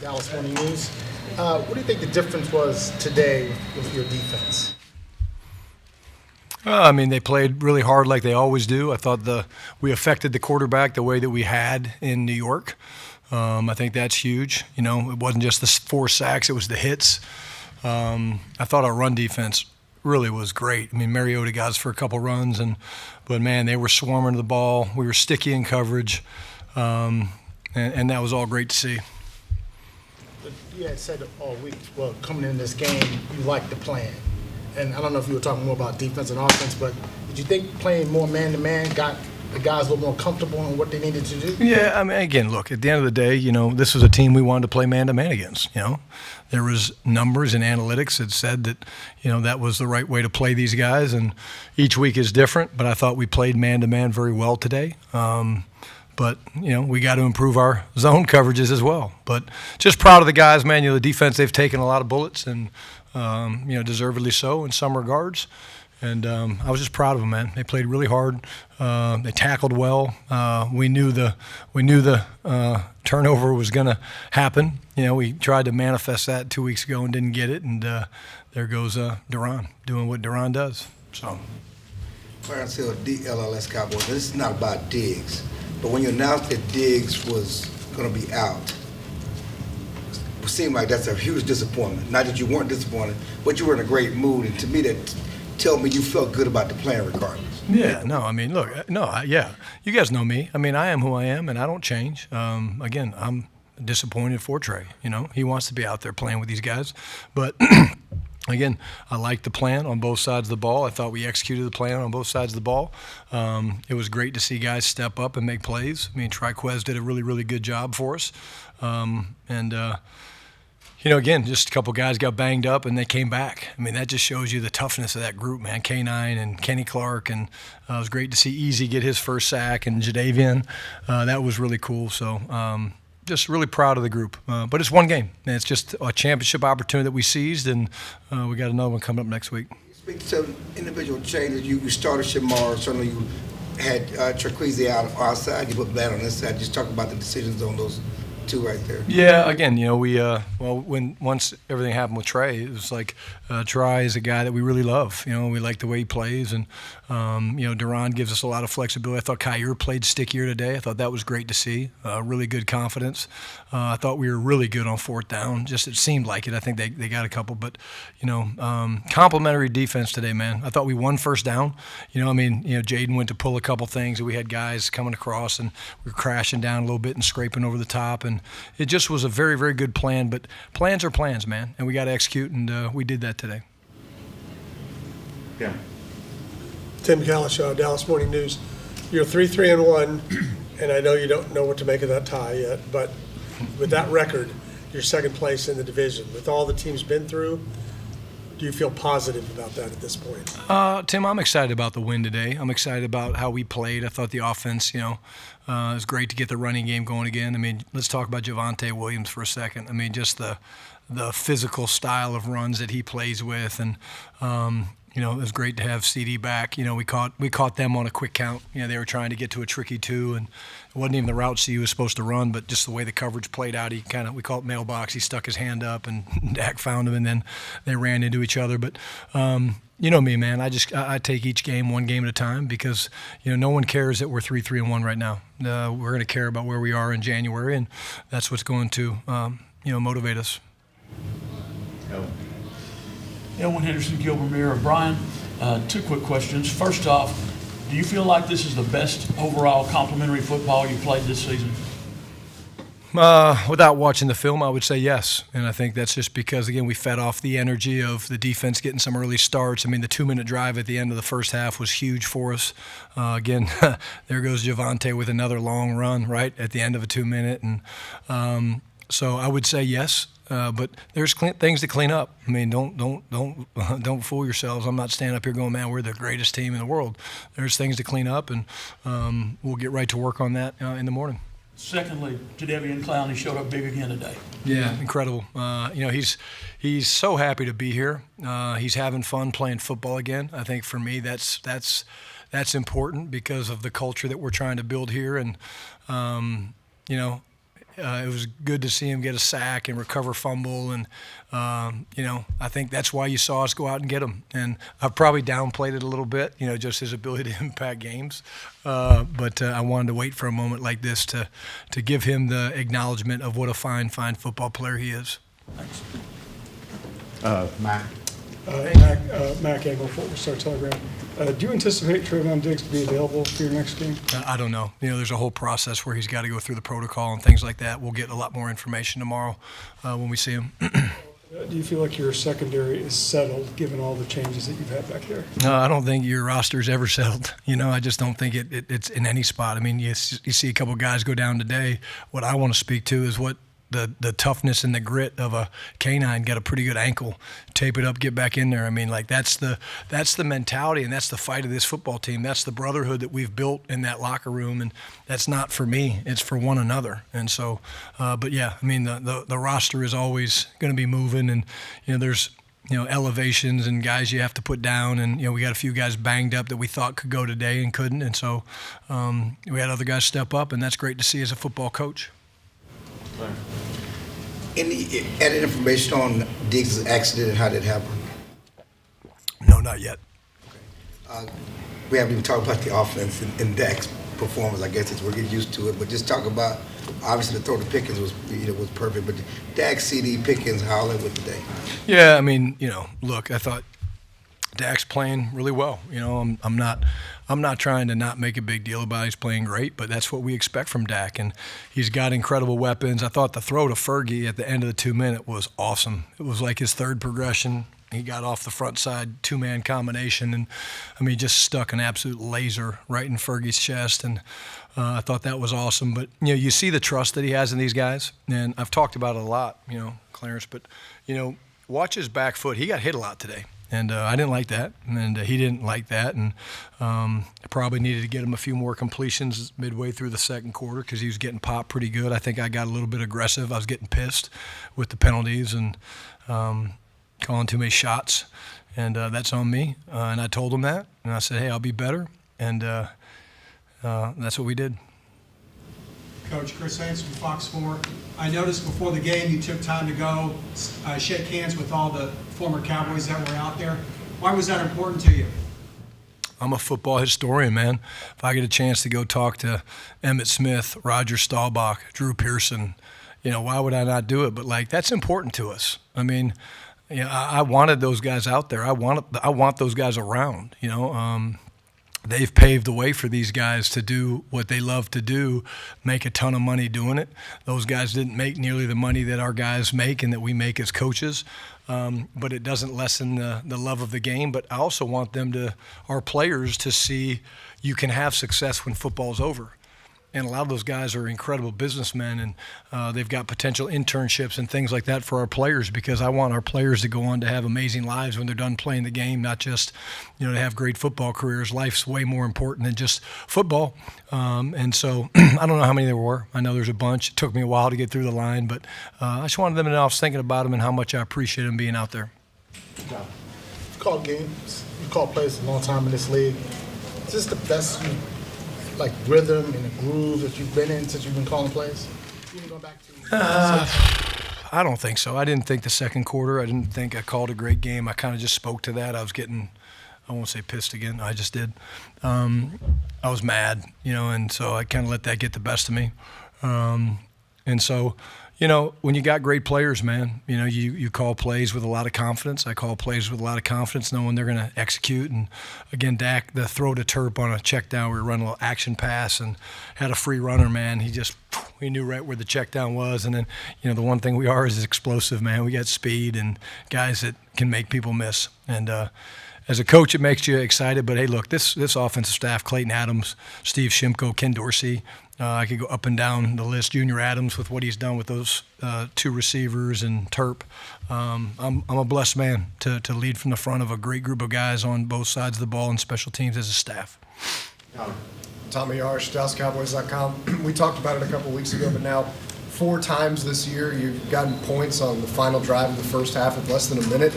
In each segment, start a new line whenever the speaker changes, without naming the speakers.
Dallas Morning News. What do you think the difference was today with your defense?
I mean, they played really hard like they always do. I thought we affected the quarterback the way that we had in New York. I think that's huge. You know, it wasn't just the 4 sacks, it was the hits. I thought our run defense really was great. I mean, Mariota got us for a couple runs, but man, they were swarming the ball. We were sticky in coverage, and that was all great to see.
But you had said all week, well, coming in this game, you liked the plan. And I don't know if you were talking more about defense and offense, but did you think playing more man-to-man got the guys a little more comfortable in what they needed to do?
Yeah, I mean, again, look, at the end of the day, you know, this was a team we wanted to play man-to-man against, you know. There was numbers and analytics that said that, you know, that was the right way to play these guys, and each week is different, but I thought we played man-to-man very well today. But, you know, we got to improve our zone coverages as well. But just proud of the guys, man. You know, the defense, they've taken a lot of bullets, and, you know, deservedly so in some regards. And I was just proud of them, man. They played really hard. They tackled well. We knew the turnover was going to happen. You know, we tried to manifest that 2 weeks ago and didn't get it. And there goes Duran doing what Duran does. So,
Clarence Hill, DLLS Cowboys. This is not about Diggs, but when you announced that Diggs was going to be out, it seemed like that's a huge disappointment. Not that you weren't disappointed, but you were in a great mood. And to me, that tell me you felt good about the plan regardless.
Yeah, no, I mean, look, yeah. You guys know me. I mean, I am who I am, and I don't change. Again, I'm disappointed for Trey. You know, he wants to be out there playing with these guys. But, again, I like the plan on both sides of the ball. I thought we executed the plan on both sides of the ball. It was great to see guys step up and make plays. I mean, Triquez did a really, really good job for us. You know, again, just a couple guys got banged up and they came back. I mean, that just shows you the toughness of that group, man. K9 and Kenny Clark, and it was great to see Easy get his first sack, and Jadeveon. That was really cool. So just really proud of the group. But it's one game, and it's just a championship opportunity that we seized, and we got another one coming up next week.
Speak to individual changes. You started Shamar. Certainly you had Triquez outside. You put Bad on this side. Just talk about the decisions on those two right there.
Yeah, again, you know, we once everything happened with Trey, it was like Trey is a guy that we really love. You know, we like the way he plays, and you know, Duran gives us a lot of flexibility. I thought Kyer played stickier today. I thought that was great to see. Really good confidence. I thought we were really good on 4th down. Just it seemed like it. I think they got a couple, but you know, complimentary defense today, man. I thought we won 1st down. You know, I mean, you know, Jaden went to pull a couple things, and we had guys coming across, and we were crashing down a little bit and scraping over the top, and it just was a very, very good plan. But plans are plans, man, and we got to execute, and we did that today.
Yeah.
Tim Kalishaw, Dallas Morning News. You're 3-3-1, and I know you don't know what to make of that tie yet, but with that record, you're 2nd place in the division. With all the teams been through, do you feel positive about that at this point?
Tim, I'm excited about the win today. I'm excited about how we played. I thought the offense, you know, it was great to get the running game going again. I mean, let's talk about Javonte Williams for a second. I mean, just the physical style of runs that he plays with, and you know, it was great to have CD back. You know, we caught them on a quick count. You know, they were trying to get to a tricky 2, and it wasn't even the route CD was supposed to run, but just the way the coverage played out, we call it mailbox. He stuck his hand up, and Dak found him, and then they ran into each other. But you know me, man. I take each game one game at a time, because you know no one cares that we're 3-3-1 right now. We're going to care about where we are in January, and that's what's going to you know, motivate us.
Elwin Henderson, Gilbert Mirror. Brian, 2 quick questions. First off, do you feel like this is the best overall complimentary football you played this season?
Without watching the film, I would say yes. And I think that's just because, again, we fed off the energy of the defense getting some early starts. I mean, the 2-minute drive at the end of the first half was huge for us. Again, there goes Javonte with another long run, right, at the end of a 2-minute. And so I would say yes. But there's things to clean up. I mean, don't fool yourselves. I'm not standing up here going, man, we're the greatest team in the world. There's things to clean up, and we'll get right to work on that in the morning.
Secondly, Jadeveon Clowney showed up big again today.
Yeah, incredible. You know, he's so happy to be here. He's having fun playing football again. I think for me that's important because of the culture that we're trying to build here, and you know, It was good to see him get a sack and recover fumble, and I think that's why you saw us go out and get him. And I've probably downplayed it a little bit, just his ability to impact games. But I wanted to wait for a moment like this to give him the acknowledgement of what a fine football player he is.
Thanks.
Matt.
Mac Angle, Fort Worth Star-Telegram. Do you anticipate Trayvon Diggs to be available for your next game?
I don't know. There's a whole process where he's got to go through the protocol and things like that. We'll get a lot more information tomorrow when we see him.
Do you feel like your secondary is settled, given all the changes that you've had back there?
No, I don't think your roster's ever settled. I just don't think it's in any spot. I mean, you see a couple guys go down today. What I want to speak to is what the toughness and the grit of a canine. Got a pretty good ankle, tape it up, get back in there. I mean, like that's the mentality and that's the fight of this football team. That's the brotherhood that we've built in that locker room, and that's not for me. It's for one another. And so, but yeah, I mean, the roster is always going to be moving, and there's elevations and guys you have to put down, and we got a few guys banged up that we thought could go today and couldn't, and so we had other guys step up, and that's great to see as a football coach.
Any added information on Diggs' accident and how that happened?
No, not yet.
We haven't even talked about the offense and Dak's performance. I guess we're getting used to it, but just talk about, obviously the throw to Pickens was perfect, but Dak, CD, Pickens, how they went today?
Yeah, I mean, look, I thought Dak's playing really well. I'm not trying to not make a big deal about he's playing great, but that's what we expect from Dak, and he's got incredible weapons. I thought the throw to Fergie at the end of the 2-minute was awesome. It was like his third progression. He got off the front side, 2-man combination, and just stuck an absolute laser right in Fergie's chest, and I thought that was awesome. But you see the trust that he has in these guys, and I've talked about it a lot, Clarence. But watch his back foot. He got hit a lot today. And I didn't like that, and he didn't like that, and I probably needed to get him a few more completions midway through the second quarter because he was getting popped pretty good. I think I got a little bit aggressive. I was getting pissed with the penalties and calling too many shots, and that's on me. And I told him that, and I said, hey, I'll be better, and that's what we did.
Coach, Chris Haynes from Fox 4. I noticed before the game you took time to go shake hands with all the former Cowboys that were out there. Why was that important to you?
I'm a football historian, man. If I get a chance to go talk to Emmitt Smith, Roger Staubach, Drew Pearson, why would I not do it? But that's important to us. I mean, I wanted those guys out there. I want those guys around. They've paved the way for these guys to do what they love to do, make a ton of money doing it. Those guys didn't make nearly the money that our guys make and that we make as coaches, but it doesn't lessen the love of the game. But I also want our players to see you can have success when football's over. And a lot of those guys are incredible businessmen, and they've got potential internships and things like that for our players, because I want our players to go on to have amazing lives when they're done playing the game, not just to have great football careers. Life's way more important than just football. And so I don't know how many there were. I know there's a bunch. It took me a while to get through the line, but I just wanted them to know I was thinking about them and how much I appreciate them being out there.
You called games. You called plays a long time in this league. Is this the best rhythm and the groove that you've been in since you've been calling plays? Even going back to
I don't think so. I didn't think the second quarter, I didn't think I called a great game. I kind of just spoke to that. I was getting, I won't say pissed again, I just did. I was mad, and so I kind of let that get the best of me. And so, when you got great players, man, you call plays with a lot of confidence. I call plays with a lot of confidence, knowing they're going to execute. And again, Dak, the throw to Turp on a check down, we were running a little action pass and had a free runner, man. He knew right where the check down was. And then, the one thing we are is explosive, man. We got speed and guys that can make people miss. And as a coach, it makes you excited. But hey, look, this offensive staff: Clayton Adams, Steve Shimko, Ken Dorsey. I could go up and down the list. Junior Adams with what he's done with those two receivers and Turp. I'm a blessed man to lead from the front of a great group of guys on both sides of the ball and special teams as a staff.
Tommy Arsh, DallasCowboys.com. We talked about it a couple weeks ago, but now 4 times this year you've gotten points on the final drive of the first half with less than a minute.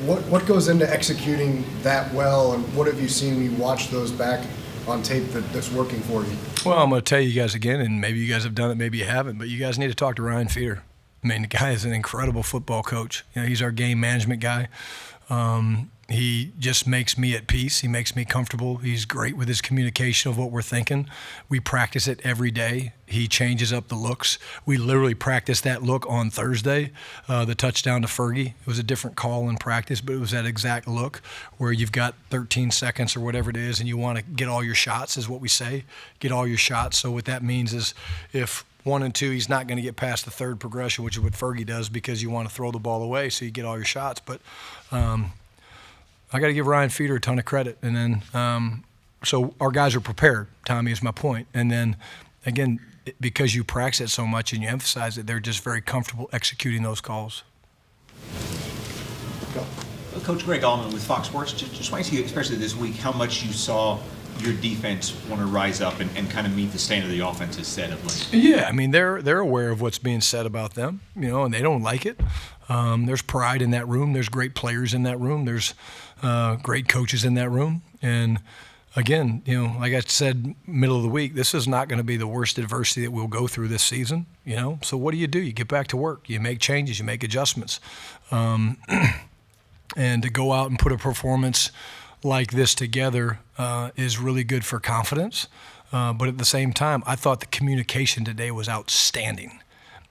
What goes into executing that well, and what have you seen when you watch those back on tape that's working for you?
Well, I'm going to tell you guys again, and maybe you guys have done it, maybe you haven't, but you guys need to talk to Ryan Feeder. I mean, the guy is an incredible football coach. You know, he's our game management guy. He just makes me at peace. He makes me comfortable. He's great with his communication of what we're thinking. We practice it every day. He changes up the looks. We literally practiced that look on Thursday, the touchdown to Fergie. It was a different call in practice, but it was that exact look where you've got 13 seconds or whatever it is, and you want to get all your shots, is what we say. Get all your shots. So what that means is if 1 and 2, he's not going to get past the third progression, which is what Fergie does, because you want to throw the ball away so you get all your shots. But I got to give Ryan Feeder a ton of credit. And then, so our guys are prepared, Tommy, is my point. And then, again, because you practice it so much and you emphasize it, they're just very comfortable executing those calls.
Coach Greg Allman with Fox Sports. Just want to see, especially this week, how much you saw your defense want to rise up and kind of meet the standard the offense has set of late.
Yeah, I mean, they're aware of what's being said about them, you know, and they don't like it. There's pride in that room. There's great players in that room. There's great coaches in that room. And again, you know, like I said, middle of the week, this is not going to be the worst adversity that we'll go through this season, you know. So what do? You get back to work. You make changes. You make adjustments. And to go out and put a performance like this together is really good for confidence. But at the same time, I thought the communication today was outstanding.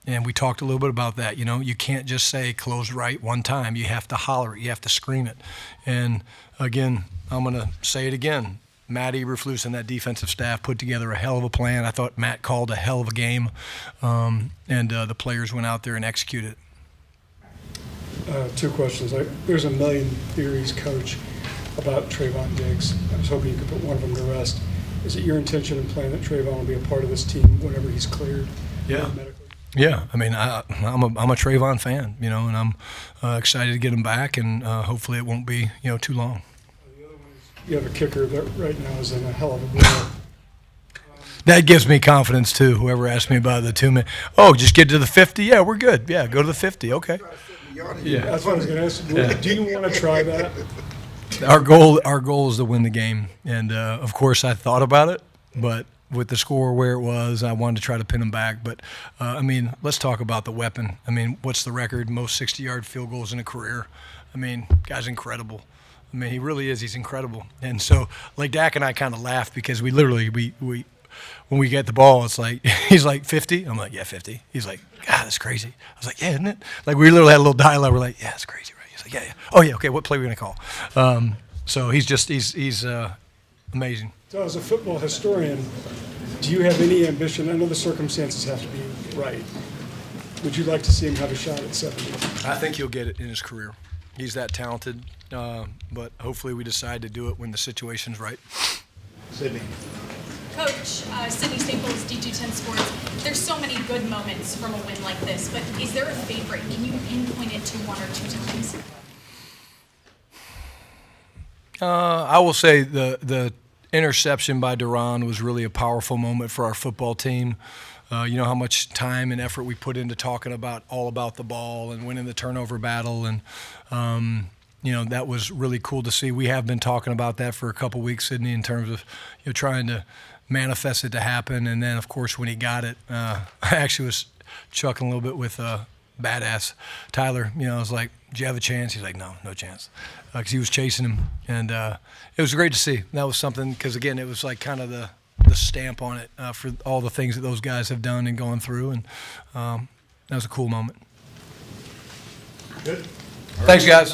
And we talked a little bit about that. You know, you can't just say closed right one time. You have to holler it. You have to scream it. And, again, I'm going to say it again. Matt Eberflus and that defensive staff put together a hell of a plan. I thought Matt called a hell of a game. And the players went out there and executed it.
2 questions. There's a million theories, Coach, about Trayvon Diggs. I was hoping you could put one of them to rest. Is it your intention and plan that Trayvon will be a part of this team whenever he's cleared?
Yeah.
Medically?
Yeah, I mean, I'm a Trayvon fan, you know, and I'm excited to get him back, and hopefully it won't be, you know, too long.
The other one is you have a kicker that right now is in a hell of a blow.
That gives me confidence too. Whoever asked me about the 2-minute, just get to the 50. Yeah, we're good. Yeah, go to the 50. Okay.
Yeah, that's what I was going to ask. Yeah. Do you want to try that?
Our goal is to win the game, and of course I thought about it, but with the score where it was, I wanted to try to pin them back. But I mean, let's talk about the weapon. I mean, what's the record? Most 60-yard field goals in a career. I mean, guy's incredible. I mean, he really is. He's incredible. And so, like, Dak and I kind of laughed because we literally when we get the ball, it's like he's like 50. I'm like, yeah, 50. He's like, God, that's crazy. I was like, yeah, isn't it? Like, we literally had a little dialogue. We're like, yeah, it's crazy, right? He's like, yeah. Oh yeah, okay. What play are we gonna call? So he's amazing.
So as a football historian, do you have any ambition? I know the circumstances have to be right. Would you like to see him have a shot at 70?
I think he'll get it in his career. He's that talented, but hopefully we decide to do it when the situation's right.
Sydney.
Coach, Sydney Staples, D210 Sports. There's so many good moments from a win like this, but is there a favorite? Can you pinpoint it to 1 or 2 times?
I will say the interception by Duran was really a powerful moment for our football team. You know how much time and effort we put into talking about all about the ball and winning the turnover battle, and you know, that was really cool to see. We have been talking about that for a couple weeks, Sydney, in terms of, you know, trying to manifest it to happen. And then, of course, when he got it, I actually was chuckling a little bit with badass Tyler. You know, I was like, "Do you have a chance?" He's like, "No chance," because he was chasing him, and it was great to see. That was something, because again, it was like kind of the stamp on it for all the things that those guys have done and gone through, and that was a cool moment.
Good.
Thanks, guys.